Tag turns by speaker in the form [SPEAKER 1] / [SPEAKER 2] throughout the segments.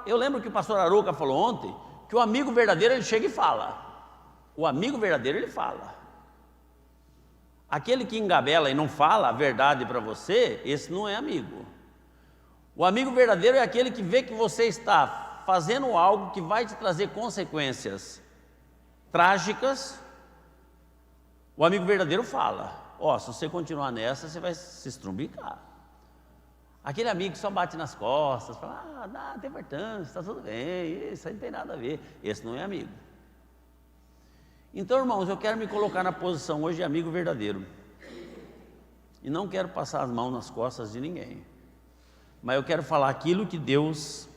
[SPEAKER 1] eu lembro que o pastor Arouca falou ontem, que o amigo verdadeiro ele chega e fala. O amigo verdadeiro ele fala. Aquele que engabela e não fala a verdade para você, esse não é amigo. O amigo verdadeiro é aquele que vê que você está fazendo algo que vai te trazer consequências trágicas. O amigo verdadeiro fala: ó, se você continuar nessa, você vai se estrumbicar. Aquele amigo que só bate nas costas, fala: não tem importância, está tudo bem, isso aí não tem nada a ver. Esse não é amigo. Então, irmãos, eu quero me colocar na posição hoje de amigo verdadeiro. E não quero passar as mãos nas costas de ninguém. Mas eu quero falar aquilo que Deus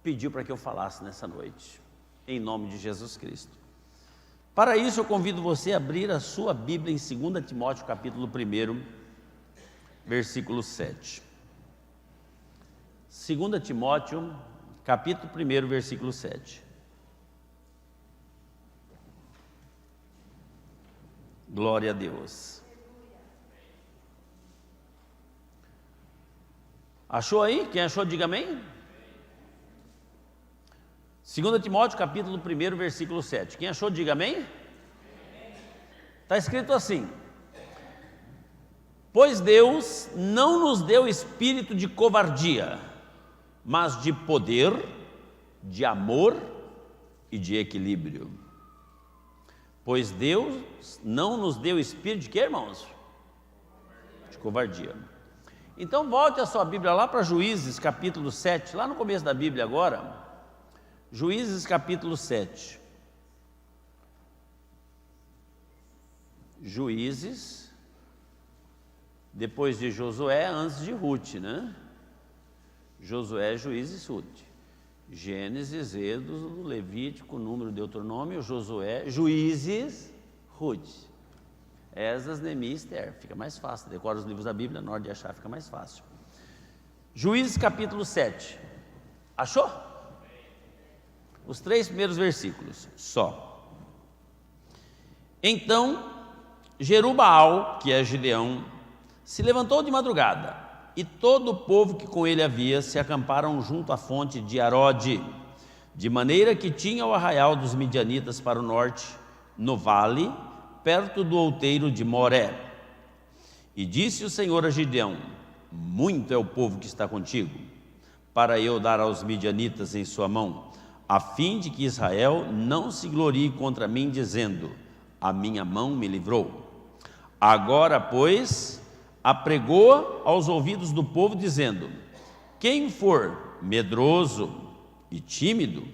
[SPEAKER 1] pediu para que eu falasse nessa noite, em nome de Jesus Cristo. Para isso eu convido você a abrir a sua Bíblia em 2 Timóteo capítulo 1, versículo 7. 2 Timóteo capítulo 1, versículo 7. Glória a Deus. Achou aí? Quem achou, diga amém. 2 Timóteo capítulo 1, versículo 7. Quem achou, diga amém. Está escrito assim: pois Deus não nos deu espírito de covardia, mas de poder, de amor e de equilíbrio. Pois Deus não nos deu espírito de quê, irmãos? De covardia. Então volte a sua Bíblia lá para Juízes capítulo 7, lá no começo da Bíblia agora. Juízes capítulo 7. Juízes, depois de Josué, antes de Ruth, né? Josué, Juízes, Ruth. Gênesis, Êxodo, Levítico, Número, Deuteronômio, Josué, Juízes, Ruth. Esdras, Neemias, Esther. Fica mais fácil, decora os livros da Bíblia, na hora de achar fica mais fácil. Juízes capítulo 7. Achou? Os 3 primeiros versículos, só. Então, Jerubaal, que é Gideão, se levantou de madrugada, e todo o povo que com ele havia se acamparam junto à fonte de Arode, de maneira que tinha o arraial dos midianitas para o norte, no vale, perto do outeiro de Moré. E disse o Senhor a Gideão: muito é o povo que está contigo, para eu dar aos midianitas em sua mão, a fim de que Israel não se glorie contra mim, dizendo: a minha mão me livrou. Agora, pois, apregou aos ouvidos do povo, dizendo: quem for medroso e tímido,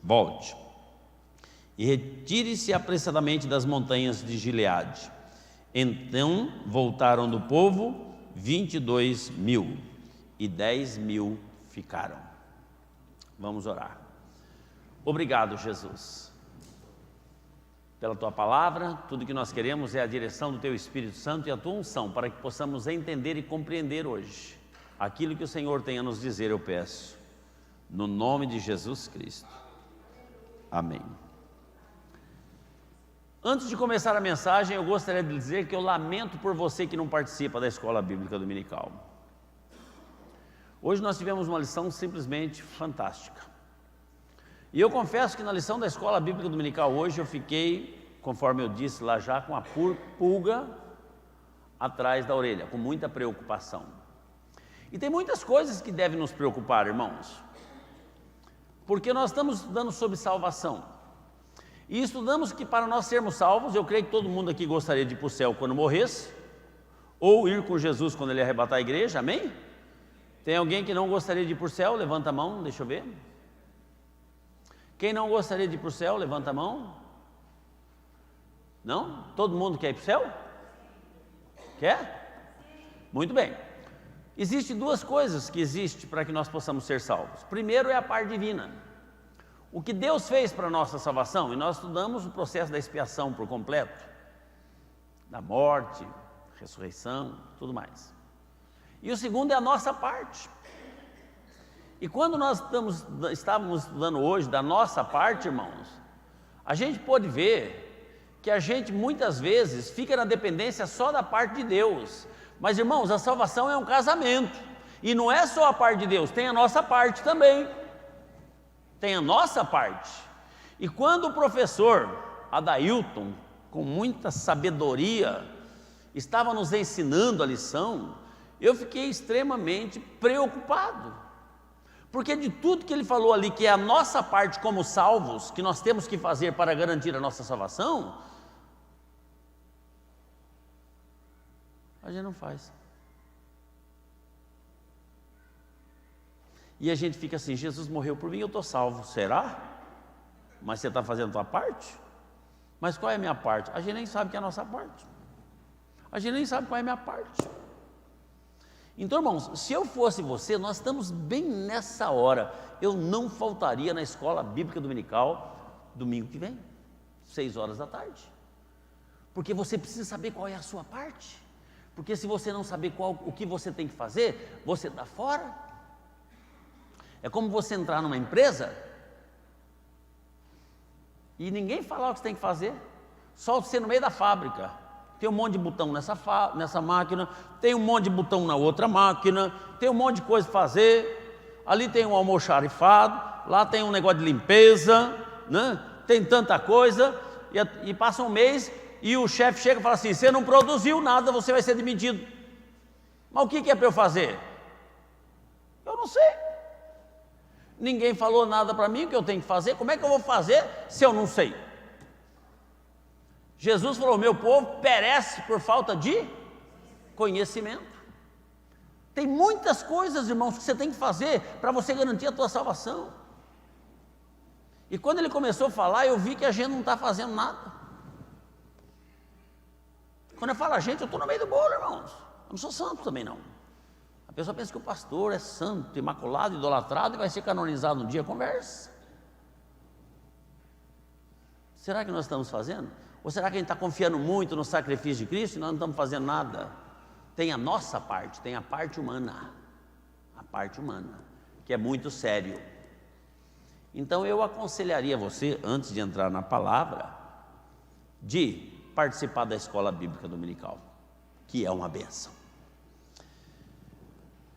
[SPEAKER 1] volte e retire-se apressadamente das montanhas de Gileade. Então voltaram do povo 22.000, e 10.000 ficaram. Vamos orar. Obrigado, Jesus, pela Tua palavra. Tudo que nós queremos é a direção do Teu Espírito Santo e a Tua unção, para que possamos entender e compreender hoje aquilo que o Senhor tem a nos dizer, eu peço, no nome de Jesus Cristo. Amém. Antes de começar a mensagem, eu gostaria de dizer que eu lamento por você que não participa da Escola Bíblica Dominical. Hoje nós tivemos uma lição simplesmente fantástica. E eu confesso que na lição da Escola Bíblica Dominical hoje eu fiquei, conforme eu disse lá já, com a pulga atrás da orelha, com muita preocupação. E tem muitas coisas que devem nos preocupar, irmãos, porque nós estamos estudando sobre salvação. E estudamos que para nós sermos salvos, eu creio que todo mundo aqui gostaria de ir para o céu quando morresse, ou ir com Jesus quando ele arrebatar a igreja, amém? Tem alguém que não gostaria de ir para o céu? Levanta a mão, deixa eu ver. Quem não gostaria de ir para o céu, levanta a mão. Não? Todo mundo quer ir para o céu? Quer? Muito bem. Existem duas coisas que existem para que nós possamos ser salvos. Primeiro é a parte divina. O que Deus fez para a nossa salvação, e nós estudamos o processo da expiação por completo, da morte, ressurreição, tudo mais. E o segundo é a nossa parte. E quando nós estávamos estudando hoje da nossa parte, irmãos, a gente pôde ver que a gente muitas vezes fica na dependência só da parte de Deus. Mas, irmãos, a salvação é um casamento, e não é só a parte de Deus, tem a nossa parte também. tem a nossa parte. E quando o professor Adailton, com muita sabedoria, estava nos ensinando a lição, eu fiquei extremamente preocupado, porque de tudo que ele falou ali, que é a nossa parte como salvos, que nós temos que fazer para garantir a nossa salvação, a gente não faz. E a gente fica assim: Jesus morreu por mim, eu estou salvo. Será? Mas você está fazendo a tua parte? Mas qual é a minha parte? A gente nem sabe que é a nossa parte. A gente nem sabe qual é a minha parte. Então, irmãos, se eu fosse você, nós estamos bem nessa hora. Eu não faltaria na escola bíblica dominical domingo que vem, 6 horas da tarde. Porque você precisa saber qual é a sua parte. Porque se você não saber o que você tem que fazer, você está fora. É como você entrar numa empresa e ninguém falar o que você tem que fazer, só você no meio da fábrica. Tem um monte de botão nessa máquina, tem um monte de botão na outra máquina, tem um monte de coisa para fazer. Ali tem um almoxarifado, lá tem um negócio de limpeza, né? Tem tanta coisa, e passa um mês e o chefe chega e fala assim: você não produziu nada, você vai ser demitido. Mas o que é para eu fazer? Eu não sei. Ninguém falou nada para mim o que eu tenho que fazer. Como é que eu vou fazer se eu não sei? Jesus falou: meu povo perece por falta de conhecimento. Tem muitas coisas, irmãos, que você tem que fazer para você garantir a tua salvação. E quando ele começou a falar, eu vi que a gente não está fazendo nada. Quando eu falo a gente, eu estou no meio do bolo, irmãos. Eu não sou santo também não. A pessoa pensa que o pastor é santo, imaculado, idolatrado e vai ser canonizado um dia. Conversa. Será que nós estamos fazendo? Ou será que a gente está confiando muito no sacrifício de Cristo e nós não estamos fazendo nada? Tem a nossa parte, tem a parte humana, que é muito sério. Então eu aconselharia você, antes de entrar na palavra, de participar da escola bíblica dominical, que é uma bênção.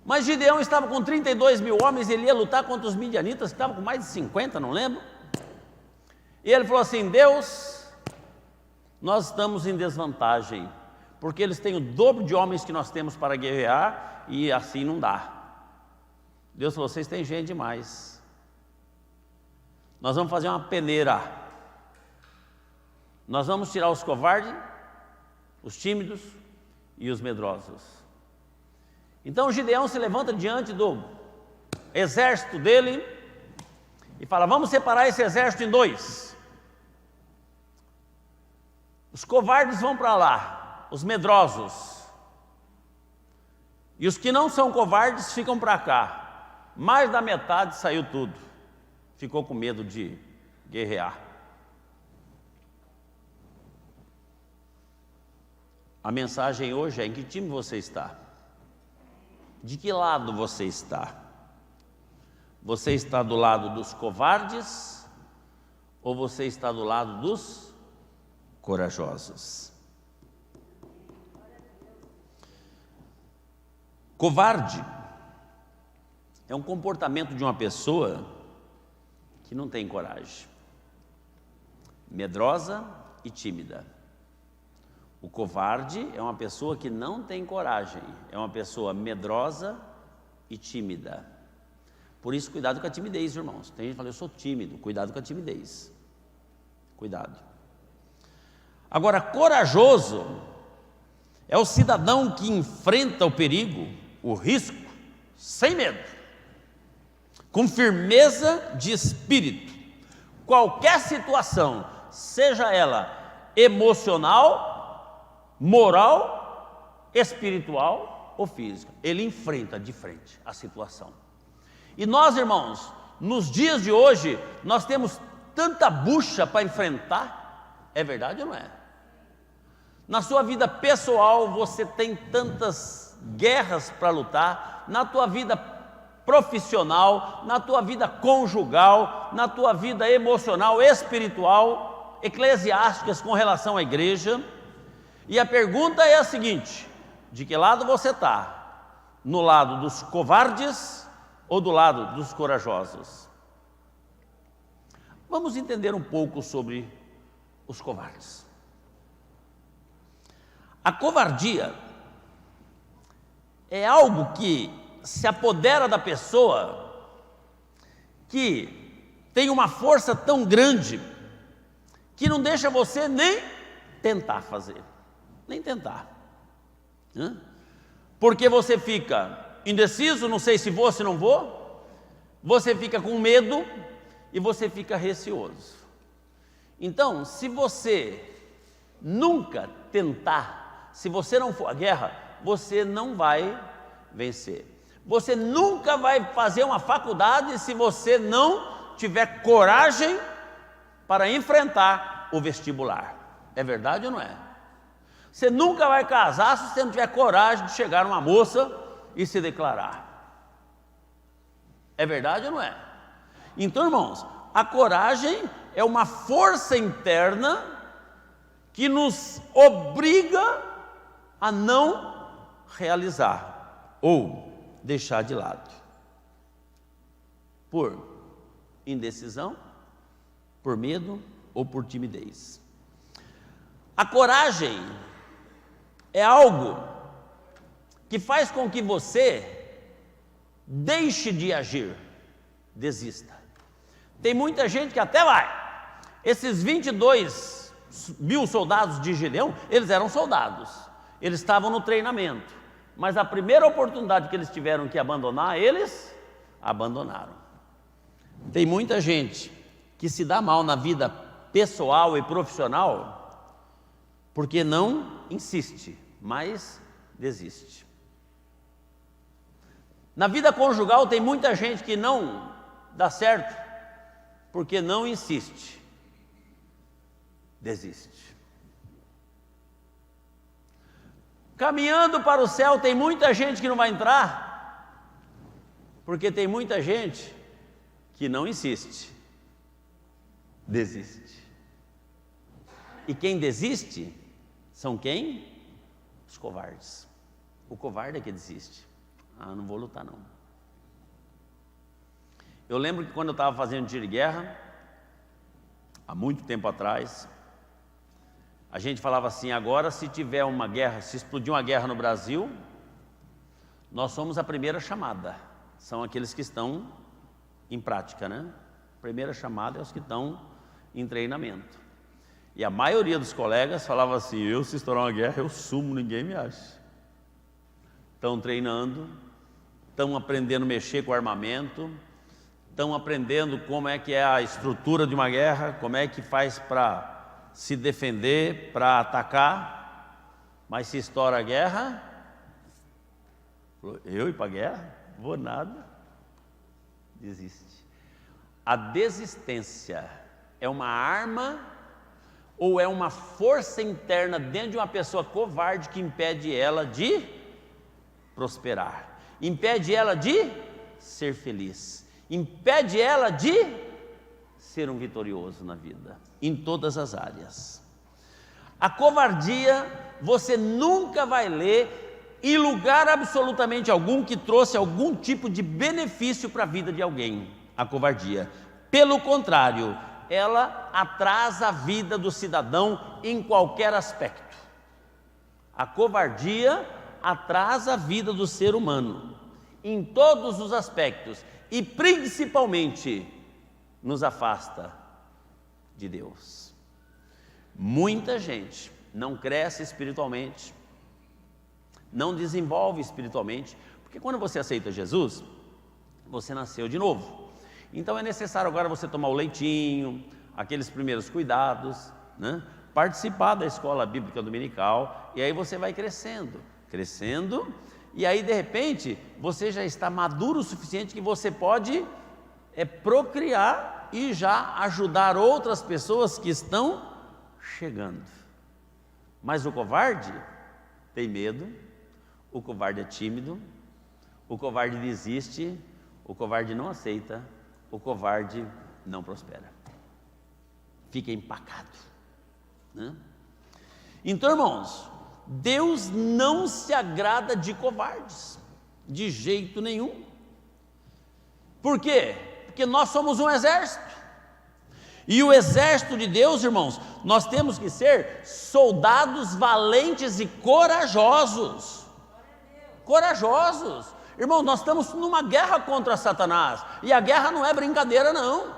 [SPEAKER 1] Mas Gideão estava com 32 mil homens, ele ia lutar contra os midianitas, que estavam com mais de 50, não lembro. E ele falou assim: Deus, nós estamos em desvantagem, porque eles têm o dobro de homens que nós temos para guerrear, e assim não dá. Deus falou: vocês têm gente demais. Nós vamos fazer uma peneira. Nós vamos tirar os covardes, os tímidos e os medrosos. Então Gideão se levanta diante do exército dele e fala: vamos separar esse exército em 2. Os covardes vão para lá, os medrosos, e os que não são covardes ficam para cá. Mais da metade saiu tudo, ficou com medo de guerrear. A mensagem hoje é: em que time você está? De que lado você está? Você está do lado dos covardes ou você está do lado dos corajosos? Covarde é um comportamento de uma pessoa que não tem coragem, medrosa e tímida. O covarde é uma pessoa que não tem coragem, é uma pessoa medrosa e tímida. Por isso, cuidado com a timidez, irmãos. Tem gente que fala: eu sou tímido. Cuidado com a timidez. Cuidado. Agora, corajoso é o cidadão que enfrenta o perigo, o risco, sem medo, com firmeza de espírito. Qualquer situação, seja ela emocional, moral, espiritual ou física, ele enfrenta de frente a situação. E nós, irmãos, nos dias de hoje, nós temos tanta bucha para enfrentar. É verdade ou não é? Na sua vida pessoal, você tem tantas guerras para lutar. Na tua vida profissional, na tua vida conjugal, na tua vida emocional, espiritual, eclesiásticas com relação à igreja. E a pergunta é a seguinte: de que lado você está? No lado dos covardes ou do lado dos corajosos? Vamos entender um pouco sobre os covardes. A covardia é algo que se apodera da pessoa, que tem uma força tão grande, que não deixa você nem tentar fazer, nem tentar, né? Porque você fica indeciso, não sei se vou, se não vou, você fica com medo e você fica receoso. Então, se você nunca tentar, se você não for à guerra, você não vai vencer. Você nunca vai fazer uma faculdade se você não tiver coragem para enfrentar o vestibular. É verdade ou não é? Você nunca vai casar se você não tiver coragem de chegar uma moça e se declarar. É verdade ou não é? Então, irmãos, a coragem é uma força interna que nos obriga a não realizar ou deixar de lado, por indecisão, por medo ou por timidez. A coragem é algo que faz com que você deixe de agir, desista. Tem muita gente que até vai. Esses 22 mil soldados de Gideão, eles eram soldados, eles estavam no treinamento, mas a primeira oportunidade que eles tiveram que abandonar, eles abandonaram. Tem muita gente que se dá mal na vida pessoal e profissional porque não insiste, mas desiste. Na vida conjugal tem muita gente que não dá certo porque não insiste, desiste. Caminhando para o céu tem muita gente que não vai entrar porque tem muita gente que não insiste, desiste. E quem desiste são quem? Os covardes. O covarde é que desiste. Não vou lutar não. Eu lembro que quando eu estava fazendo tiro de guerra, há muito tempo atrás, a gente falava assim: agora se tiver uma guerra, se explodir uma guerra no Brasil, nós somos a primeira chamada. São aqueles que estão em prática, né? A primeira chamada é os que estão em treinamento. E a maioria dos colegas falava assim: eu, se estourar uma guerra, eu sumo, ninguém me acha. Estão treinando, estão aprendendo a mexer com armamento, estão aprendendo como é que é a estrutura de uma guerra, como é que faz para se defender, para atacar. Mas se estoura a guerra, eu ir para a guerra? Vou nada. Desiste. A desistência é uma arma ou é uma força interna dentro de uma pessoa covarde que impede ela de prosperar, impede ela de ser feliz, impede ela de ser um vitorioso na vida, em todas as áreas. A covardia você nunca vai ler em lugar absolutamente algum que trouxe algum tipo de benefício para a vida de alguém. A covardia, pelo contrário, ela atrasa a vida do cidadão em qualquer aspecto. A covardia atrasa a vida do ser humano em todos os aspectos e principalmente nos afasta de Deus. Muita gente não cresce espiritualmente, não desenvolve espiritualmente, porque quando você aceita Jesus, você nasceu de novo. Então é necessário agora você tomar o leitinho, aqueles primeiros cuidados, né? Participar da escola bíblica dominical, e aí você vai crescendo, e aí de repente você já está maduro o suficiente que você pode procriar e já ajudar outras pessoas que estão chegando. Mas o covarde tem medo, o covarde é tímido, o covarde desiste, o covarde não aceita, o covarde não prospera, fica empacado, né? Então, irmãos, Deus não se agrada de covardes, de jeito nenhum. Por quê? Porque nós somos um exército, E o exército de Deus, irmãos, nós temos que ser soldados valentes e corajosos. Corajosos. Irmãos, nós estamos numa guerra contra Satanás, e a guerra não é brincadeira não.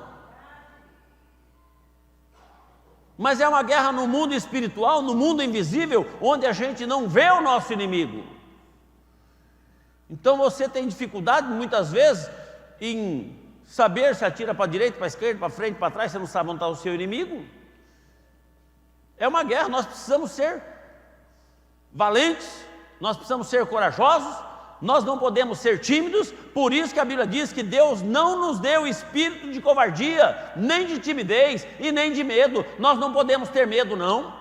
[SPEAKER 1] Mas é uma guerra no mundo espiritual, no mundo invisível, onde a gente não vê o nosso inimigo. Então você tem dificuldade muitas vezes em saber se atira para a direita, para a esquerda, para frente, para trás, você não sabe onde está o seu inimigo. É uma guerra, nós precisamos ser valentes, nós precisamos ser corajosos, nós não podemos ser tímidos. Por isso que a Bíblia diz que Deus não nos deu espírito de covardia, nem de timidez e nem de medo. Nós não podemos ter medo não,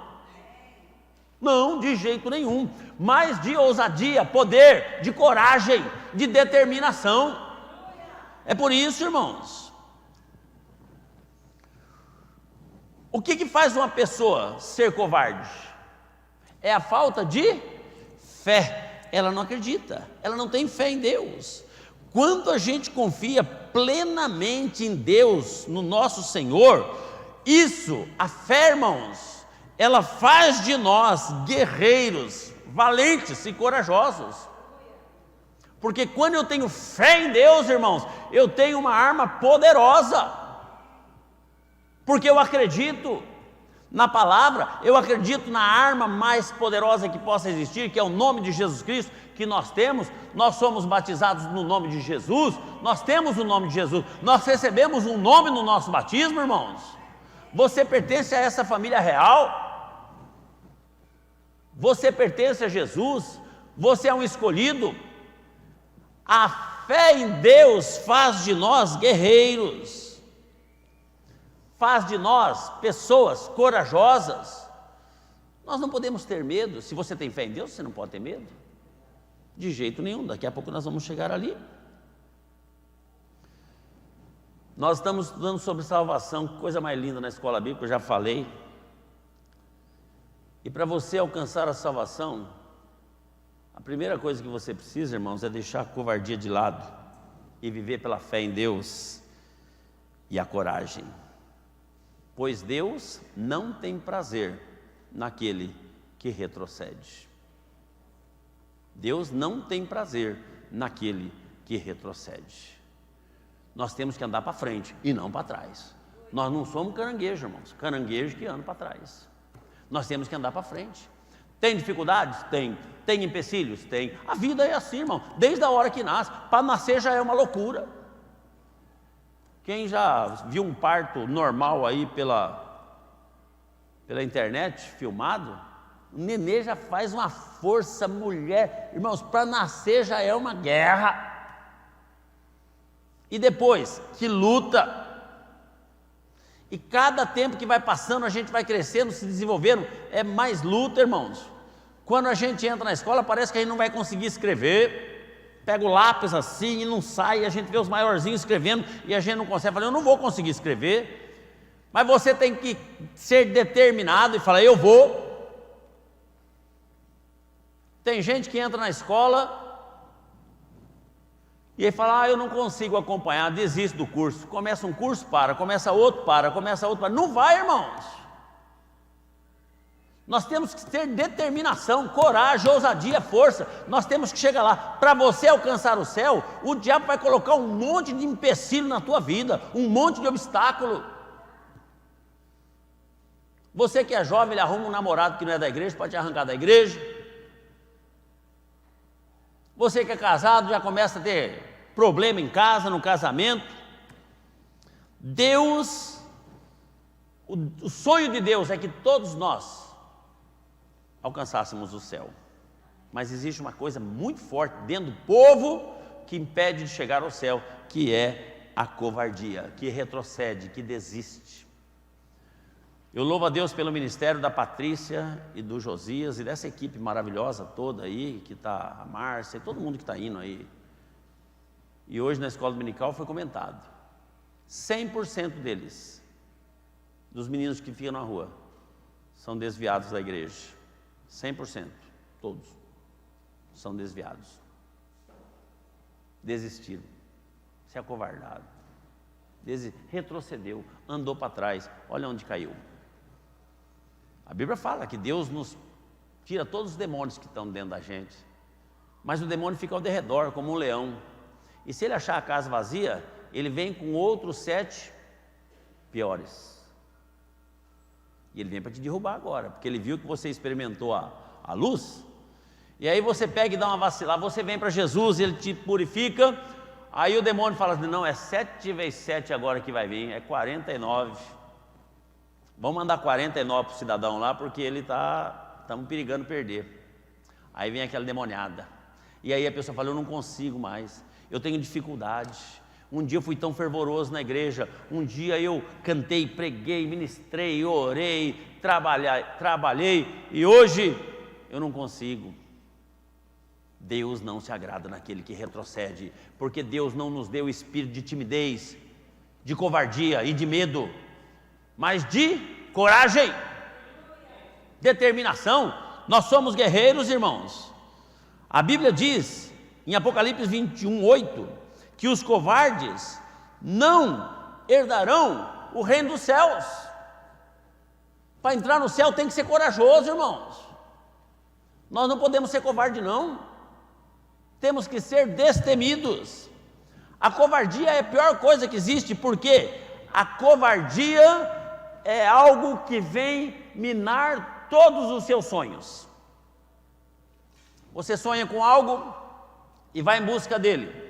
[SPEAKER 1] não, de jeito nenhum, mas de ousadia, poder, de coragem, de determinação. É por isso, irmãos, o que faz uma pessoa ser covarde? É a falta de fé. Ela não acredita, ela não tem fé em Deus. Quando a gente confia plenamente em Deus, no nosso Senhor, isso, a fé, irmãos, ela faz de nós guerreiros, valentes e corajosos. Porque quando eu tenho fé em Deus, irmãos, eu tenho uma arma poderosa, porque eu acredito na palavra, eu acredito na arma mais poderosa que possa existir, que é o nome de Jesus Cristo, que nós temos. Nós somos batizados no nome de Jesus, nós temos o nome de Jesus, nós recebemos um nome no nosso batismo, irmãos. Você pertence a essa família real, você pertence a Jesus, você é um escolhido. A fé em Deus faz de nós guerreiros, faz de nós pessoas corajosas. Nós não podemos ter medo. Se você tem fé em Deus, você não pode ter medo, de jeito nenhum. Daqui a pouco nós vamos chegar ali. Nós estamos estudando sobre salvação, coisa mais linda na escola bíblica, eu já falei. E para você alcançar a salvação, a primeira coisa que você precisa, irmãos, é deixar a covardia de lado e viver pela fé em Deus e a coragem. Pois Deus não tem prazer naquele que retrocede. Deus não tem prazer naquele que retrocede. Nós temos que andar para frente e não para trás. Nós não somos caranguejo, irmãos, caranguejo que anda para trás. Nós temos que andar para frente. Tem dificuldades? Tem. Tem empecilhos? Tem. A vida é assim, irmão, desde a hora que nasce. Para nascer já é uma loucura. Quem já viu um parto normal aí pela internet, filmado, o nenê já faz uma força, mulher, irmãos, para nascer já é uma guerra. E depois, que luta. E cada tempo que vai passando, a gente vai crescendo, se desenvolvendo, é mais luta, irmãos. Quando a gente entra na escola, parece que a gente não vai conseguir escrever. Pega o lápis assim e não sai, a gente vê os maiorzinhos escrevendo e a gente não consegue. Fala, eu não vou conseguir escrever. Mas você tem que ser determinado e falar, eu vou. Tem gente que entra na escola e aí fala, eu não consigo acompanhar, desiste do curso. Começa um curso, começa outro, começa outro, não vai, irmãos. Nós temos que ter determinação, coragem, ousadia, força. Nós temos que chegar lá. Para você alcançar o céu, o diabo vai colocar um monte de empecilho na tua vida, um monte de obstáculo. Você que é jovem, ele arruma um namorado que não é da igreja, pode te arrancar da igreja. Você que é casado, já começa a ter problema em casa, no casamento. Deus, o sonho de Deus é que todos nós alcançássemos o céu. Mas existe uma coisa muito forte dentro do povo que impede de chegar ao céu, que é a covardia, que retrocede, que desiste. Eu louvo a Deus pelo ministério da Patrícia e do Josias e dessa equipe maravilhosa toda aí, que está a Márcia e todo mundo que está indo aí. E hoje na escola dominical foi comentado, 100% deles, dos meninos que ficam na rua, são desviados da igreja. 100%, todos são desviados, desistiram, se acovardaram. retrocedeu, andou para trás, olha onde caiu. A Bíblia fala que Deus nos tira todos os demônios que estão dentro da gente, mas o demônio fica ao derredor, como um leão, e se ele achar a casa vazia, ele vem com outros 7 piores, e ele vem para te derrubar agora, porque ele viu que você experimentou a luz, e aí você pega e dá uma vacilada, você vem para Jesus, ele te purifica, aí o demônio fala assim, não, é 7 vezes 7 agora que vai vir, é 49, vamos mandar 49 para o cidadão lá, porque ele estamos perigando perder. Aí vem aquela demoniada, e aí a pessoa fala, eu não consigo mais, eu tenho dificuldade, um dia eu fui tão fervoroso na igreja, um dia eu cantei, preguei, ministrei, orei, trabalhei, e hoje eu não consigo. Deus não se agrada naquele que retrocede, porque Deus não nos deu espírito de timidez, de covardia e de medo, mas de coragem, determinação. Nós somos guerreiros, irmãos. A Bíblia diz, em Apocalipse 21:8, que os covardes não herdarão o reino dos céus. Para entrar no céu tem que ser corajoso, irmãos. Nós não podemos ser covardes, não. Temos que ser destemidos. A covardia é a pior coisa que existe, porque a covardia é algo que vem minar todos os seus sonhos. Você sonha com algo e vai em busca dele,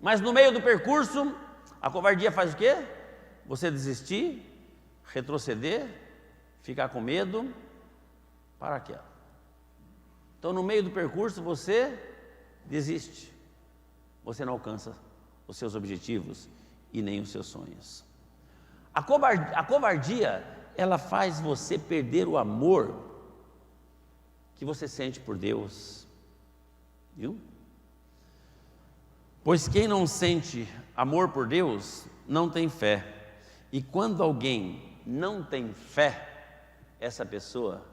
[SPEAKER 1] mas no meio do percurso, a covardia faz o quê? Você desistir, retroceder, ficar com medo, para quê? Então, no meio do percurso, você desiste, você não alcança os seus objetivos e nem os seus sonhos. A covardia, ela faz você perder o amor que você sente por Deus, viu? Pois quem não sente amor por Deus, não tem fé. E quando alguém não tem fé, essa pessoa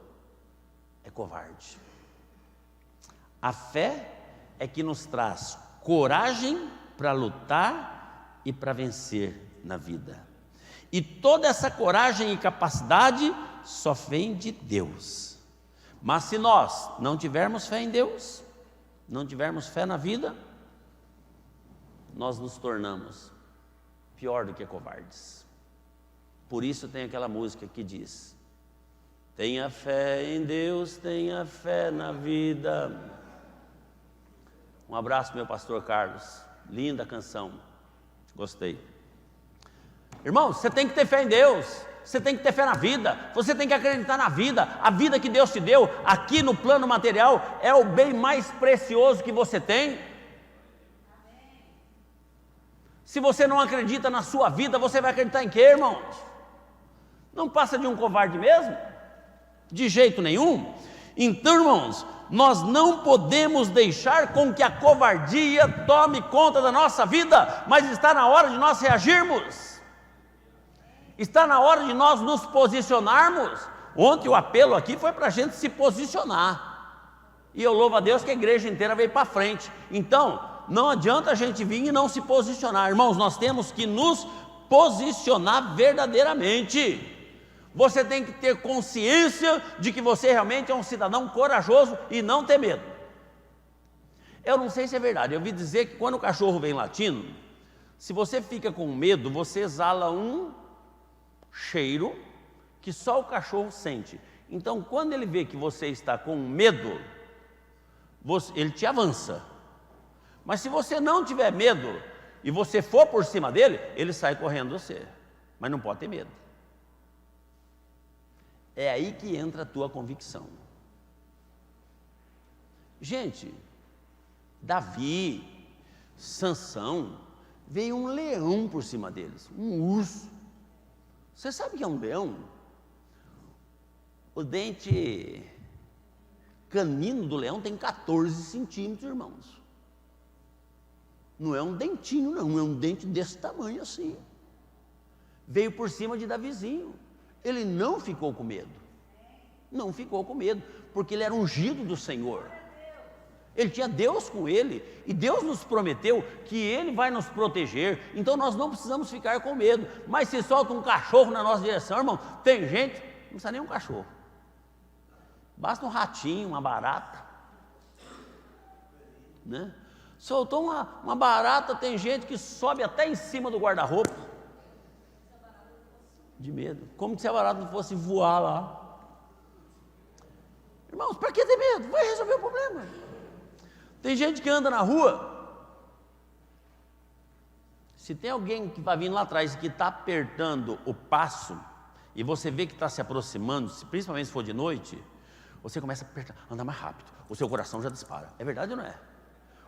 [SPEAKER 1] é covarde. A fé é que nos traz coragem para lutar e para vencer na vida. E toda essa coragem e capacidade só vem de Deus. Mas se nós não tivermos fé em Deus, não tivermos fé na vida, nós nos tornamos pior do que covardes. Por isso tem aquela música que diz: tenha fé em Deus, tenha fé na vida. Um abraço, meu pastor Carlos, linda canção, gostei. Irmão, você tem que ter fé em Deus, você tem que ter fé na vida, você tem que acreditar na vida. A vida que Deus te deu aqui no plano material é o bem mais precioso que você tem. Se você não acredita na sua vida, você vai acreditar em quê, irmãos? Não passa de um covarde mesmo? De jeito nenhum. Então, irmãos, nós não podemos deixar com que a covardia tome conta da nossa vida, mas está na hora de nós reagirmos. Está na hora de nós nos posicionarmos. Ontem o apelo aqui foi para a gente se posicionar. E eu louvo a Deus que a igreja inteira veio para frente. Então, não adianta a gente vir e não se posicionar. Irmãos, nós temos que nos posicionar verdadeiramente. Você tem que ter consciência de que você realmente é um cidadão corajoso e não ter medo. Eu não sei se é verdade, eu ouvi dizer que quando o cachorro vem latindo, se você fica com medo, você exala um cheiro que só o cachorro sente. Então, quando ele vê que você está com medo, ele te avança. Mas se você não tiver medo e você for por cima dele, ele sai correndo de você. Mas não pode ter medo. É aí que entra a tua convicção. Gente, Davi, Sansão, veio um leão por cima deles, um urso. Você sabe o que é um leão? O dente canino do leão tem 14 centímetros, irmãos. Não é um dentinho, não, é um dente desse tamanho assim. Veio por cima de Davizinho. Ele não ficou com medo. Não ficou com medo, porque ele era ungido do Senhor. Ele tinha Deus com ele, e Deus nos prometeu que Ele vai nos proteger, então nós não precisamos ficar com medo. Mas se solta um cachorro na nossa direção, irmão, tem gente, não precisa nem um cachorro, basta um ratinho, uma barata, né? Soltou uma barata, tem gente que sobe até em cima do guarda-roupa, de medo, como se a barata não fosse voar lá. Irmãos, para que ter medo? Vai resolver o problema. Tem gente que anda na rua, se tem alguém que vai vindo lá atrás e que está apertando o passo, e você vê que está se aproximando, principalmente se for de noite, você começa a apertar, andar mais rápido, o seu coração já dispara. É verdade ou não é?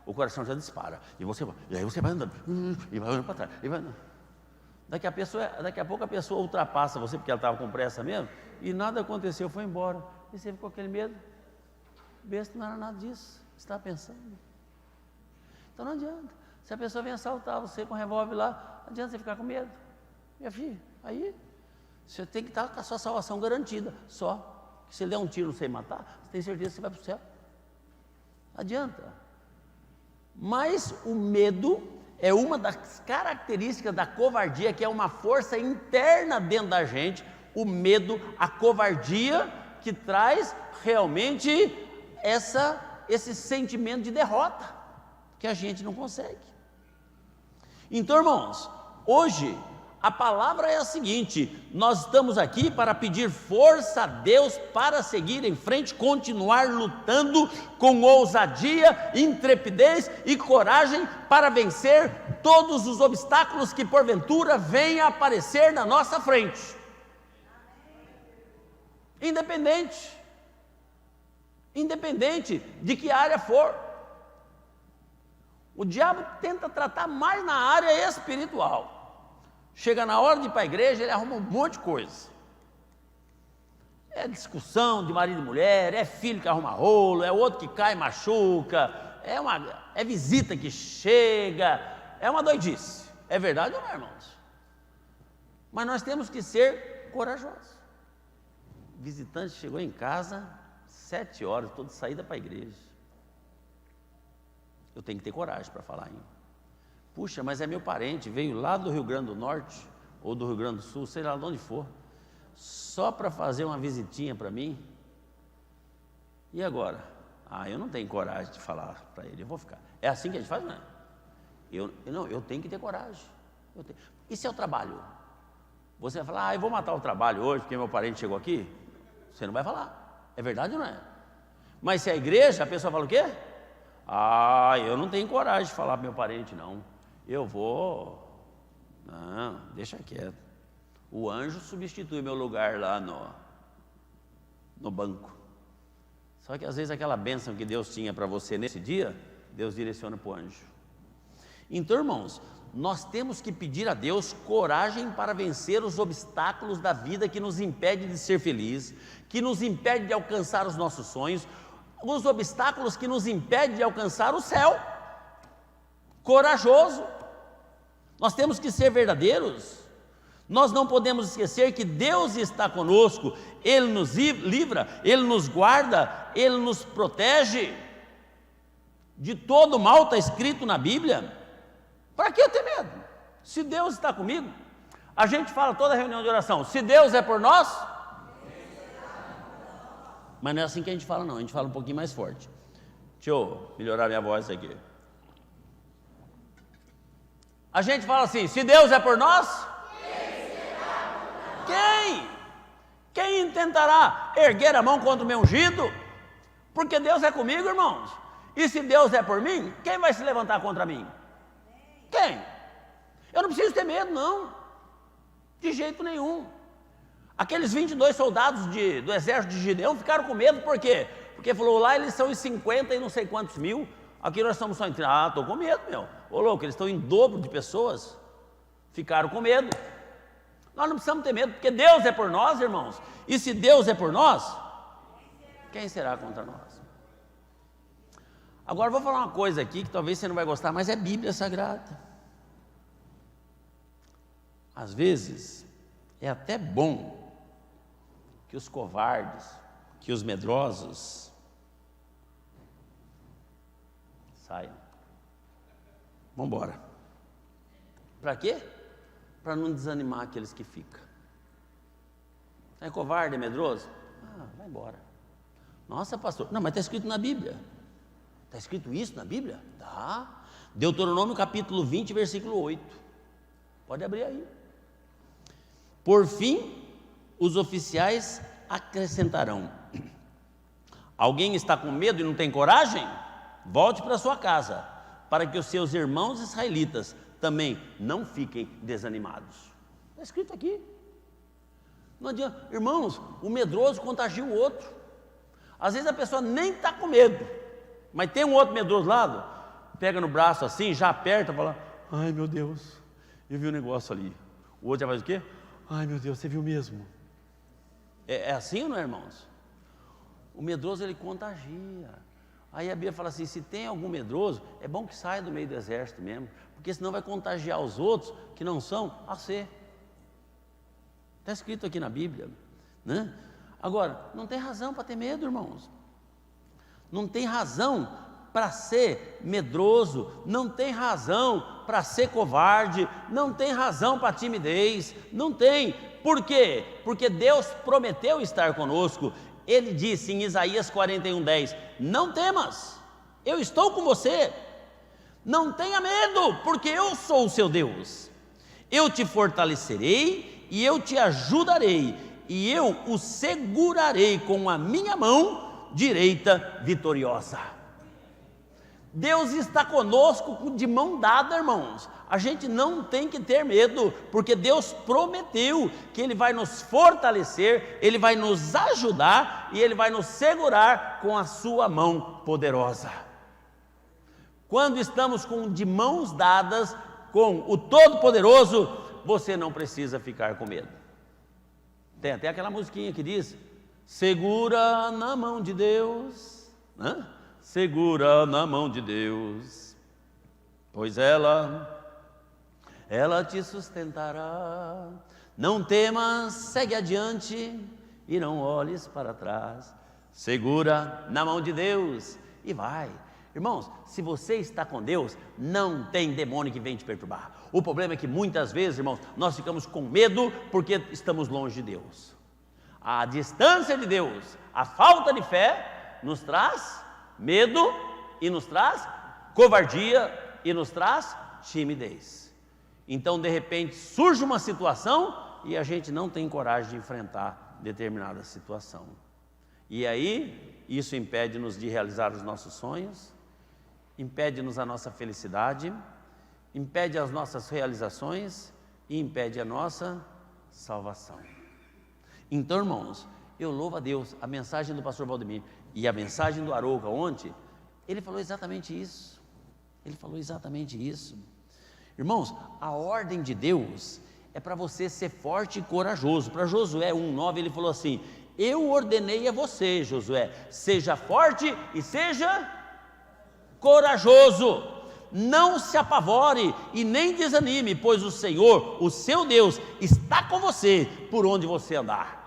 [SPEAKER 1] O coração já dispara, e aí você vai andando, e vai andando para trás, e vai andando. Daqui a pouco a pessoa ultrapassa você, porque ela estava com pressa mesmo, e nada aconteceu, foi embora, e você ficou com aquele medo. Besta, não era nada disso. Você está pensando? Então não adianta. Se a pessoa vem assaltar você com um revólver lá, não adianta você ficar com medo. Minha filha, aí você tem que estar com a sua salvação garantida. Só que se ele der um tiro sem matar, você tem certeza que você vai para o céu. Não adianta. Mas o medo é uma das características da covardia, que é uma força interna dentro da gente. O medo, a covardia, que traz realmente esse sentimento de derrota, que a gente não consegue. Então, irmãos, hoje a palavra é a seguinte: nós estamos aqui para pedir força a Deus para seguir em frente, continuar lutando com ousadia, intrepidez e coragem para vencer todos os obstáculos que porventura venham a aparecer na nossa frente. Independente de que área for. O diabo tenta tratar mais na área espiritual. Chega na hora de ir para a igreja, ele arruma um monte de coisa. É discussão de marido e mulher, é filho que arruma rolo, é outro que cai e machuca, é visita que chega, é uma doidice. É verdade ou não, irmãos? Mas nós temos que ser corajosos. O visitante chegou em casa 7 horas, estou de saída para a igreja. Eu tenho que ter coragem para falar ainda. Puxa, mas é meu parente, veio lá do Rio Grande do Norte, ou do Rio Grande do Sul, sei lá de onde for, só para fazer uma visitinha para mim. E agora? Eu não tenho coragem de falar para ele, eu vou ficar. É assim que a gente faz, não é? Eu tenho que ter coragem. E se é o trabalho? Você vai falar, eu vou matar o trabalho hoje, porque meu parente chegou aqui? Você não vai falar. É verdade ou não é? Mas se é a igreja, a pessoa fala o quê? Eu não tenho coragem de falar para meu parente, não. Eu vou... Não, deixa quieto. O anjo substitui meu lugar lá no banco. Só que às vezes aquela bênção que Deus tinha para você nesse dia, Deus direciona para o anjo. Então, irmãos, nós temos que pedir a Deus coragem para vencer os obstáculos da vida que nos impede de ser feliz, que nos impede de alcançar os nossos sonhos, os obstáculos que nos impedem de alcançar o céu. Corajoso. Nós temos que ser verdadeiros. Nós não podemos esquecer que Deus está conosco, Ele nos livra, Ele nos guarda, Ele nos protege de todo mal, está escrito na Bíblia. Para que eu ter medo? Se Deus está comigo, a gente fala toda reunião de oração, se Deus é por nós, mas não é assim que a gente fala não, a gente fala um pouquinho mais forte. Deixa eu melhorar minha voz aqui. A gente fala assim, se Deus é por nós, quem tentará erguer a mão contra o meu ungido? Porque Deus é comigo, irmãos. E se Deus é por mim, quem vai se levantar contra mim? Quem? Eu não preciso ter medo, não. De jeito nenhum. Aqueles 22 soldados do exército de Gideão ficaram com medo, por quê? Porque falou, lá eles são em 50 e não sei quantos mil, aqui nós estamos só em... estou com medo, meu. Ô louco, eles estão em dobro de pessoas. Ficaram com medo. Nós não precisamos ter medo, porque Deus é por nós, irmãos. E se Deus é por nós, quem será contra nós? Agora vou falar uma coisa aqui que talvez você não vai gostar, mas é Bíblia Sagrada. Às vezes é até bom que os covardes, que os medrosos saia. Vamos embora. Para quê? Para não desanimar aqueles que ficam. É covarde, é medroso? Vai embora. Nossa, pastor, não, mas está escrito na Bíblia. Está escrito isso na Bíblia? Tá. Deuteronômio capítulo 20, versículo 8. Pode abrir aí. Por fim, os oficiais acrescentarão: alguém está com medo e não tem coragem? Volte para sua casa, para que os seus irmãos israelitas também não fiquem desanimados. Está escrito aqui. Não adianta, irmãos, o medroso contagia o outro. Às vezes a pessoa nem está com medo, mas tem um outro medroso lá, pega no braço assim, já aperta, fala: ai meu Deus, eu vi um negócio ali. O outro já faz o quê? Ai meu Deus, você viu mesmo? É assim ou não é, irmãos? O medroso, ele contagia. Aí a Bíblia fala assim: se tem algum medroso, é bom que saia do meio do exército mesmo, porque senão vai contagiar os outros que não são a ser. Está escrito aqui na Bíblia, né? Agora, não tem razão para ter medo, irmãos. Não tem razão para ser medroso, não tem razão para ser covarde, não tem razão para timidez, não tem. Por quê? Porque Deus prometeu estar conosco. Ele disse em Isaías 41:10: não temas, eu estou com você. Não tenha medo, porque eu sou o seu Deus. Eu te fortalecerei e eu te ajudarei, e eu o segurarei com a minha mão direita vitoriosa. Deus está conosco de mão dada, irmãos. A gente não tem que ter medo, porque Deus prometeu que Ele vai nos fortalecer, Ele vai nos ajudar e Ele vai nos segurar com a sua mão poderosa. Quando estamos de mãos dadas com o Todo-Poderoso, você não precisa ficar com medo. Tem até aquela musiquinha que diz: segura na mão de Deus, né? Segura na mão de Deus, pois ela te sustentará. Não temas, segue adiante e não olhes para trás. Segura na mão de Deus e vai. Irmãos, se você está com Deus, não tem demônio que vem te perturbar. O problema é que muitas vezes, irmãos, nós ficamos com medo porque estamos longe de Deus. A distância de Deus, a falta de fé, nos traz medo e nos traz covardia e nos traz timidez. Então, de repente, surge uma situação e a gente não tem coragem de enfrentar determinada situação. E aí, isso impede-nos de realizar os nossos sonhos, impede-nos a nossa felicidade, impede as nossas realizações e impede a nossa salvação. Então, irmãos, eu louvo a Deus. A mensagem do pastor Valdemir e a mensagem do Arouca ontem, ele falou exatamente isso. Ele falou exatamente isso. Irmãos, a ordem de Deus é para você ser forte e corajoso. Para Josué 1:9 ele falou assim: eu ordenei a você, Josué, seja forte e seja corajoso. Não se apavore e nem desanime, pois o Senhor, o seu Deus, está com você por onde você andar.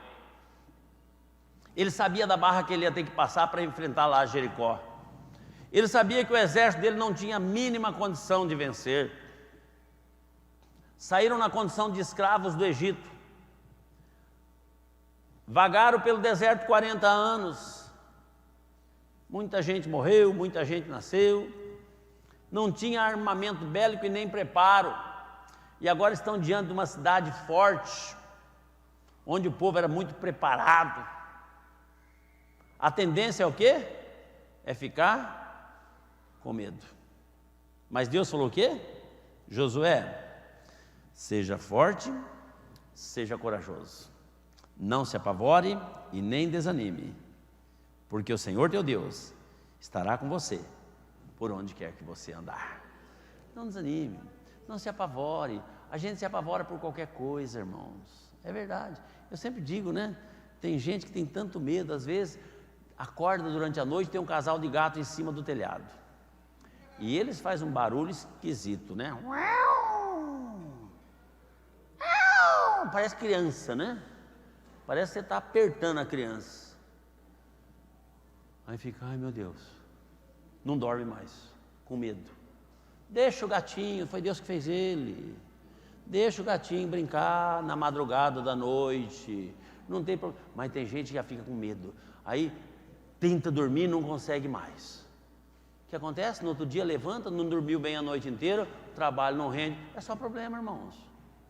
[SPEAKER 1] Ele sabia da barra que ele ia ter que passar para enfrentar lá Jericó. Ele sabia que o exército dele não tinha a mínima condição de vencer. Saíram na condição de escravos do Egito. Vagaram pelo deserto 40 anos. Muita gente morreu, muita gente nasceu. Não tinha armamento bélico e nem preparo. E agora estão diante de uma cidade forte, onde o povo era muito preparado. A tendência é o quê? É ficar com medo. Mas Deus falou o quê? Josué, seja forte, seja corajoso. Não se apavore e nem desanime, porque o Senhor teu Deus estará com você por onde quer que você andar. Não desanime, não se apavore. A gente se apavora por qualquer coisa, irmãos. É verdade. Eu sempre digo, né? Tem gente que tem tanto medo, às vezes acorda durante a noite, tem um casal de gato em cima do telhado. E eles fazem um barulho esquisito, né? Parece criança, né? Parece que você está apertando a criança. Aí fica, ai meu Deus, não dorme mais. com medo. Deixa o gatinho, foi Deus que fez ele. Deixa o gatinho brincar na madrugada da noite, não tem problema. Mas tem gente que já fica com medo, aí tenta dormir e não consegue mais. O que acontece? No outro dia levanta, não dormiu bem a noite inteira, o trabalho não rende, é só problema, irmãos.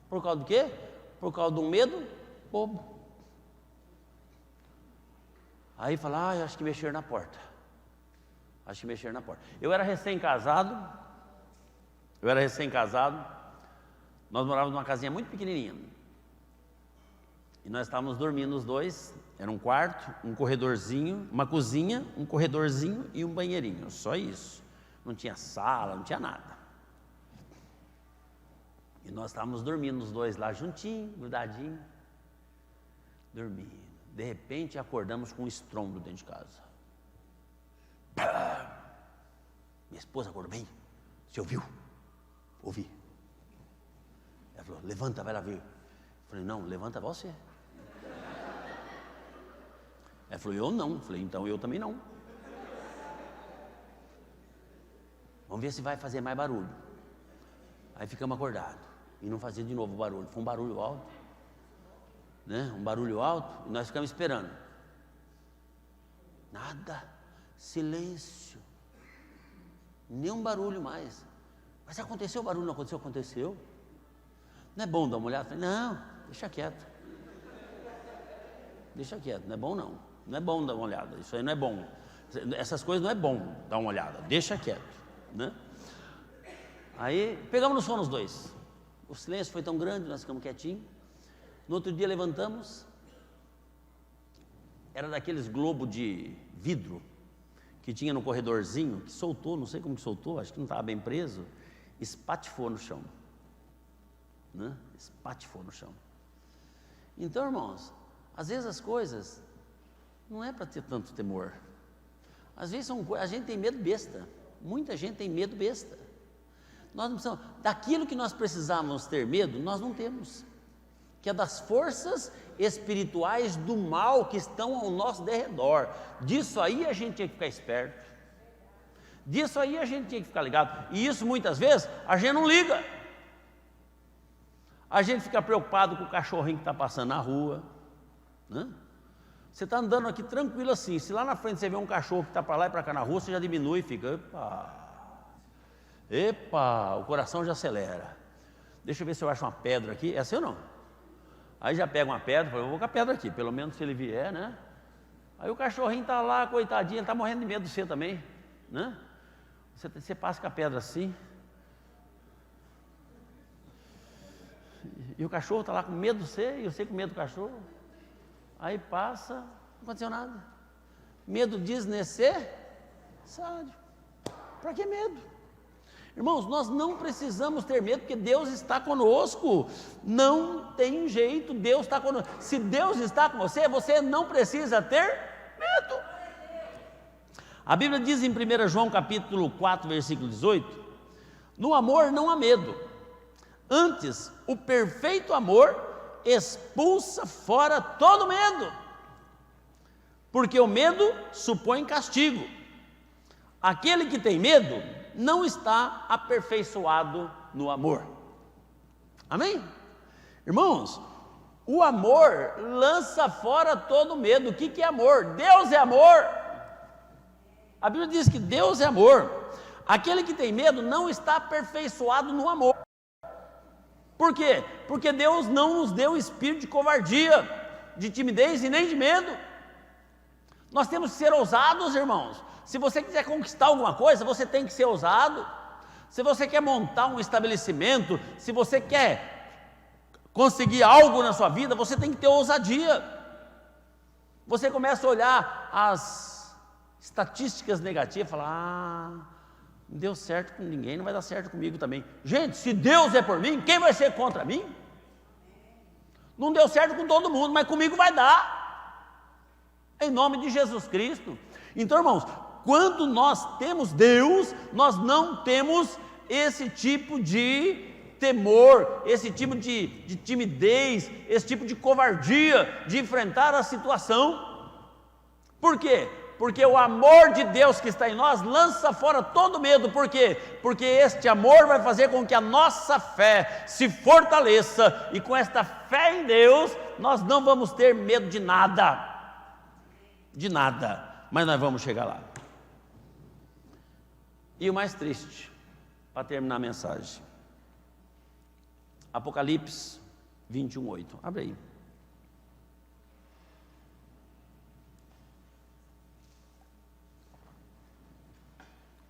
[SPEAKER 1] Por causa do quê? Por causa de um medo bobo. Aí fala, acho que mexer na porta. Acho que mexer na porta. Eu era recém-casado, nós morávamos numa casinha muito pequenininha. E nós estávamos dormindo os dois, era um quarto, um corredorzinho, uma cozinha, um corredorzinho e um banheirinho, só isso. Não tinha sala, não tinha nada. E nós estávamos dormindo os dois lá juntinho, grudadinho, dormindo. De repente acordamos com um estrondo dentro de casa. Pá! Minha esposa acordou bem. Você ouviu? Ouvi. Ela falou, levanta, vai lá ver. Eu falei, não, levanta você. Ela falou, eu não. Eu falei, então eu também não. Vamos ver se vai fazer mais barulho. Aí ficamos acordados. E não fazia de novo o barulho. Foi um barulho alto. Né? Um barulho alto. E nós ficamos esperando. Nada. Silêncio. Nenhum barulho mais. Mas aconteceu o barulho? Não aconteceu? Aconteceu. Não é bom dar uma olhada? Não, deixa quieto. Deixa quieto, não é bom não. Não é bom dar uma olhada, isso aí não é bom. Essas coisas não é bom dar uma olhada, deixa quieto, né? Aí pegamos no sono os dois. O silêncio foi tão grande, nós ficamos quietinhos. No outro dia levantamos. Era daqueles globos de vidro que tinha no corredorzinho, que soltou, não sei como que soltou, acho que não estava bem preso, espatifou no chão. Né? Espatifou no chão. Então, irmãos, às vezes as coisas não é para ter tanto temor. Às vezes a gente tem medo besta. Muita gente tem medo besta. Nós não precisamos, daquilo que nós precisamos ter medo, nós não temos. Que é das forças espirituais do mal que estão ao nosso derredor. Disso aí a gente tinha que ficar esperto. Disso aí a gente tinha que ficar ligado. E isso muitas vezes a gente não liga. A gente fica preocupado com o cachorrinho que está passando na rua, né? Você está andando aqui tranquilo assim, se lá na frente você vê um cachorro que está para lá e para cá na rua, você já diminui e fica, epa, o coração já acelera. Deixa eu ver se eu acho uma pedra aqui, é assim ou não? Aí já pega uma pedra, fala, eu vou com a pedra aqui, pelo menos se ele vier, né? Aí o cachorrinho está lá, coitadinho, ele está morrendo de medo de você também, né? Você passa com a pedra assim, e o cachorro está lá com medo de você, e você com medo do cachorro. Aí passa, não aconteceu nada. Medo desnecessário. Para que medo? Irmãos, nós não precisamos ter medo, porque Deus está conosco. Não tem jeito, Deus está conosco. Se Deus está com você, você não precisa ter medo. A Bíblia diz em 1 João capítulo 4, versículo 18, no amor não há medo. Antes, o perfeito amor expulsa fora todo medo, porque o medo supõe castigo. Aquele que tem medo não está aperfeiçoado no amor. Amém? Irmãos, o amor lança fora todo medo. O que é amor? Deus é amor. A Bíblia diz que Deus é amor. Aquele que tem medo não está aperfeiçoado no amor. Por quê? Porque Deus não nos deu espírito de covardia, de timidez e nem de medo. Nós temos que ser ousados, irmãos. Se você quiser conquistar alguma coisa, você tem que ser ousado. Se você quer montar um estabelecimento, se você quer conseguir algo na sua vida, você tem que ter ousadia. Você começa a olhar as estatísticas negativas e fala, não deu certo com ninguém, não vai dar certo comigo também. Gente, se Deus é por mim, quem vai ser contra mim? Não deu certo com todo mundo, mas comigo vai dar. Em nome de Jesus Cristo. Então, irmãos, quando nós temos Deus, nós não temos esse tipo de temor, esse tipo de timidez, esse tipo de covardia de enfrentar a situação. Por quê? Porque o amor de Deus que está em nós lança fora todo medo. Por quê? Porque este amor vai fazer com que a nossa fé se fortaleça, e com esta fé em Deus, nós não vamos ter medo de nada, mas nós vamos chegar lá. E o mais triste, para terminar a mensagem, Apocalipse 21:8, abre aí.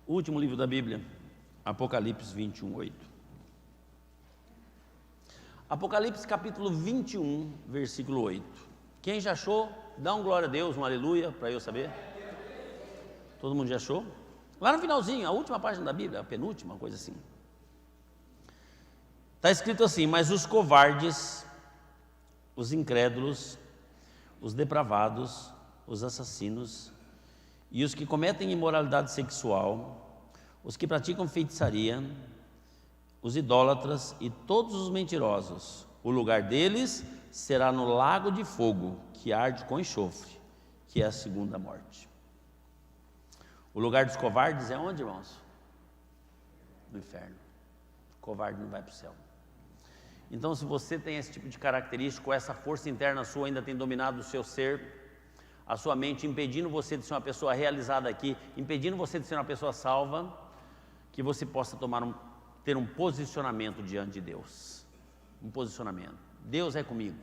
[SPEAKER 1] O último livro da Bíblia, Apocalipse 21:8. Apocalipse capítulo 21, versículo 8. Quem já achou, dá um glória a Deus, um aleluia, para eu saber. Todo mundo já achou? Lá no finalzinho, a última página da Bíblia, a penúltima, coisa assim. Está escrito assim: mas os covardes, os incrédulos, os depravados, os assassinos e os que cometem imoralidade sexual, os que praticam feitiçaria, os idólatras e todos os mentirosos, o lugar deles será no lago de fogo, que arde com enxofre, que é a segunda morte. O lugar dos covardes é onde, irmãos? No inferno. O covarde não vai para o céu. Então, se você tem esse tipo de característica, essa força interna sua ainda tem dominado o seu ser, a sua mente, impedindo você de ser uma pessoa realizada aqui, impedindo você de ser uma pessoa salva, que você possa ter um posicionamento diante de Deus. Um posicionamento. Deus é comigo,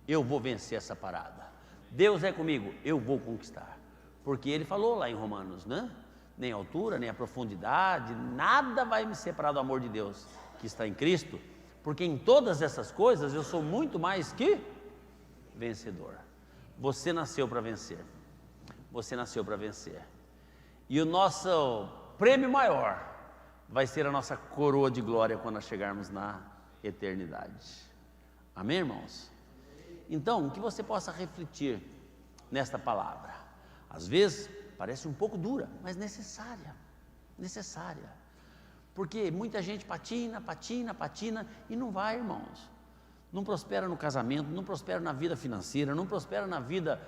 [SPEAKER 1] eu vou vencer essa parada. Deus é comigo, eu vou conquistar. Porque Ele falou lá em Romanos, né? Nem a altura, nem a profundidade, nada vai me separar do amor de Deus que está em Cristo, porque em todas essas coisas eu sou muito mais que vencedor. Você nasceu para vencer. Você nasceu para vencer. E o nosso prêmio maior vai ser a nossa coroa de glória quando nós chegarmos na eternidade. Amém, irmãos? Então, que você possa refletir nesta palavra. Às vezes parece um pouco dura, mas necessária. Porque muita gente patina e não vai, irmãos. Não prospera no casamento, não prospera na vida financeira, não prospera na vida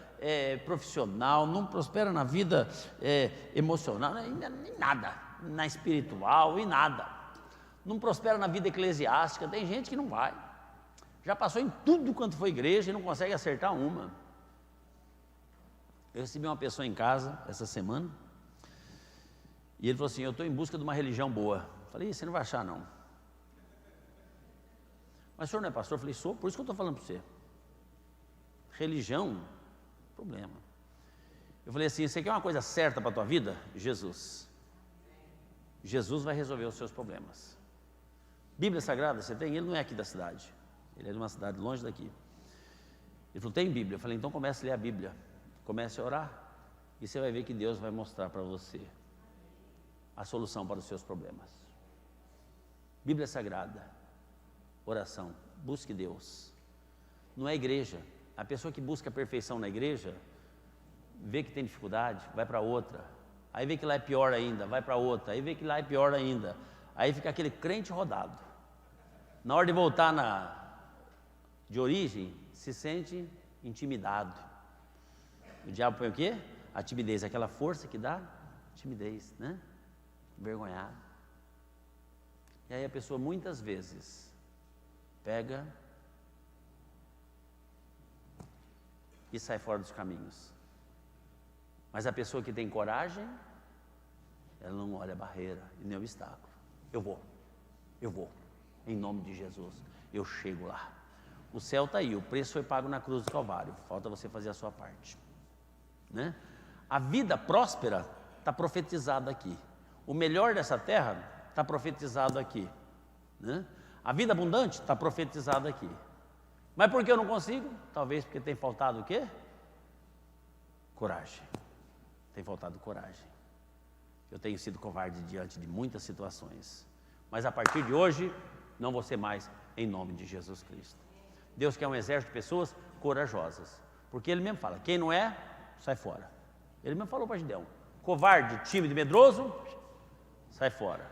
[SPEAKER 1] profissional, não prospera na vida emocional, em nada, na espiritual e nada. Não prospera na vida eclesiástica, tem gente que não vai. Já passou em tudo quanto foi igreja e não consegue acertar uma. Eu recebi uma pessoa em casa essa semana e ele falou assim: eu estou em busca de uma religião boa. Falei: você não vai achar não. Mas o senhor não é pastor? Eu falei: sou, por isso que eu estou falando para você. Religião, problema. Eu falei assim: você quer uma coisa certa para a tua vida? Jesus. Jesus vai resolver os seus problemas. Bíblia Sagrada você tem? Ele não é aqui da cidade, ele é de uma cidade longe daqui. Ele falou: tem Bíblia? Eu falei: então comece a ler a Bíblia. Comece a orar e você vai ver que Deus vai mostrar para você a solução para os seus problemas. Bíblia Sagrada, oração, busque Deus. Não é igreja. A pessoa que busca a perfeição na igreja, vê que tem dificuldade, vai para outra. Aí vê que lá é pior ainda, vai para outra. Aí vê que lá é pior ainda. Aí fica aquele crente rodado. Na hora de voltar de origem, se sente intimidado. O diabo põe o quê? A timidez, aquela força que dá timidez, né? Envergonhado. E aí a pessoa muitas vezes pega e sai fora dos caminhos. Mas a pessoa que tem coragem, ela não olha a barreira e nem o obstáculo. Eu vou, em nome de Jesus, eu chego lá. O céu está aí, o preço foi pago na cruz do Calvário, falta você fazer a sua parte. Né? A vida próspera está profetizada aqui. O melhor dessa terra está profetizado aqui. Né? A vida abundante está profetizada aqui. Mas por que eu não consigo? Talvez porque tem faltado o quê? Coragem. Tem faltado coragem. Eu tenho sido covarde diante de muitas situações. Mas a partir de hoje, não vou ser mais, em nome de Jesus Cristo. Deus quer um exército de pessoas corajosas. Porque Ele mesmo fala: quem não é, sai fora. Ele mesmo falou para Gideão: covarde, tímido e medroso, sai fora.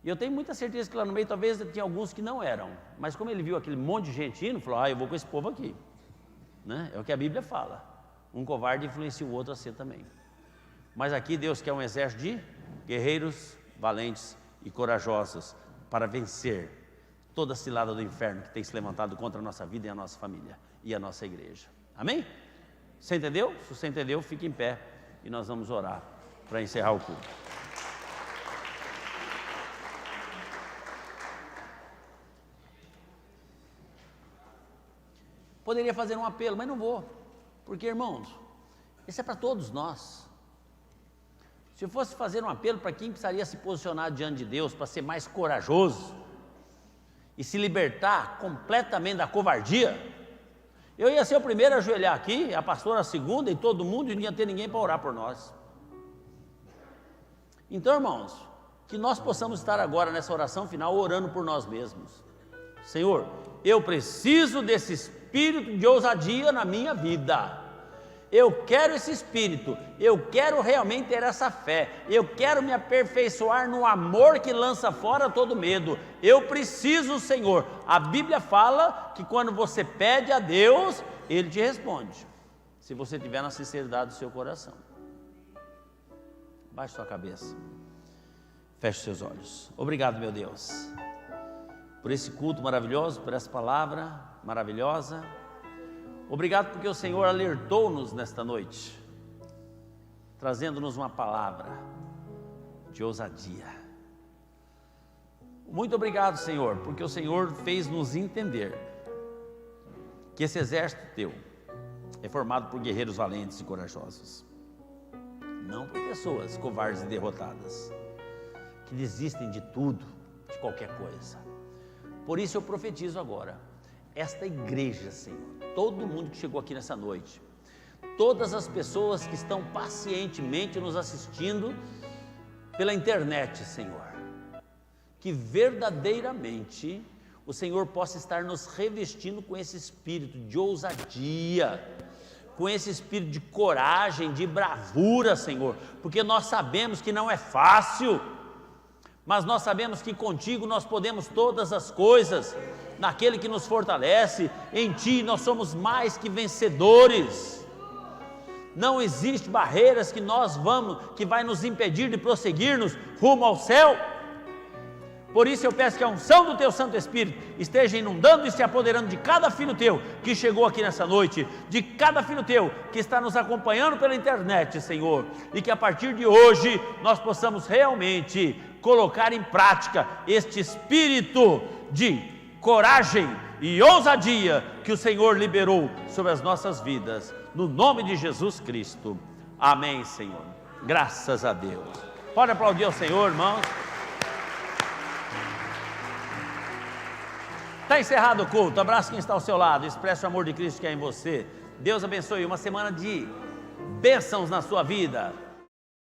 [SPEAKER 1] E eu tenho muita certeza que lá no meio talvez tinha alguns que não eram, mas como ele viu aquele monte de gente indo, falou: eu vou com esse povo aqui, né? É o que a Bíblia fala. Um covarde influencia o outro a ser também. Mas aqui Deus quer um exército de guerreiros valentes e corajosos para vencer toda a cilada do inferno que tem se levantado contra a nossa vida e a nossa família e a nossa igreja. Amém? Você entendeu? Se você entendeu, fique em pé e nós vamos orar para encerrar o culto. Poderia fazer um apelo, mas não vou, porque, irmãos, isso é para todos nós. Se eu fosse fazer um apelo para quem precisaria se posicionar diante de Deus, para ser mais corajoso e se libertar completamente da covardia, eu ia ser o primeiro a ajoelhar aqui, a pastora a segunda e todo mundo, e não ia ter ninguém para orar por nós. Então, irmãos, que nós possamos estar agora nessa oração final orando por nós mesmos. Senhor, eu preciso desse espírito de ousadia na minha vida. Eu quero esse espírito, eu quero realmente ter essa fé, eu quero me aperfeiçoar no amor que lança fora todo medo. Eu preciso, Senhor. A Bíblia fala que quando você pede a Deus, Ele te responde, se você tiver na sinceridade do seu coração. Baixe sua cabeça, feche seus olhos. Obrigado, meu Deus, por esse culto maravilhoso, por essa palavra maravilhosa. Obrigado porque o Senhor alertou-nos nesta noite, trazendo-nos uma palavra de ousadia. Muito obrigado, Senhor, porque o Senhor fez nos entender que esse exército teu é formado por guerreiros valentes e corajosos, não por pessoas covardes e derrotadas, que desistem de tudo, de qualquer coisa. Por isso eu profetizo agora, esta igreja, Senhor, todo mundo que chegou aqui nessa noite, todas as pessoas que estão pacientemente nos assistindo pela internet, Senhor, que verdadeiramente o Senhor possa estar nos revestindo com esse espírito de ousadia, com esse espírito de coragem, de bravura, Senhor, porque nós sabemos que não é fácil, mas nós sabemos que contigo nós podemos todas as coisas, naquele que nos fortalece. Em Ti nós somos mais que vencedores. Não existe barreiras que vai nos impedir de prosseguirmos rumo ao céu. Por isso eu peço que a unção do Teu Santo Espírito esteja inundando e se apoderando de cada filho Teu que chegou aqui nessa noite, de cada filho Teu que está nos acompanhando pela internet, Senhor, e que a partir de hoje nós possamos realmente colocar em prática este espírito de coragem e ousadia que o Senhor liberou sobre as nossas vidas, no nome de Jesus Cristo. Amém, Senhor. Graças a Deus. Pode aplaudir ao Senhor, irmãos. Está encerrado o culto. Abraço quem está ao seu lado, expresse o amor de Cristo que é em você. Deus abençoe, uma semana de bênçãos na sua vida.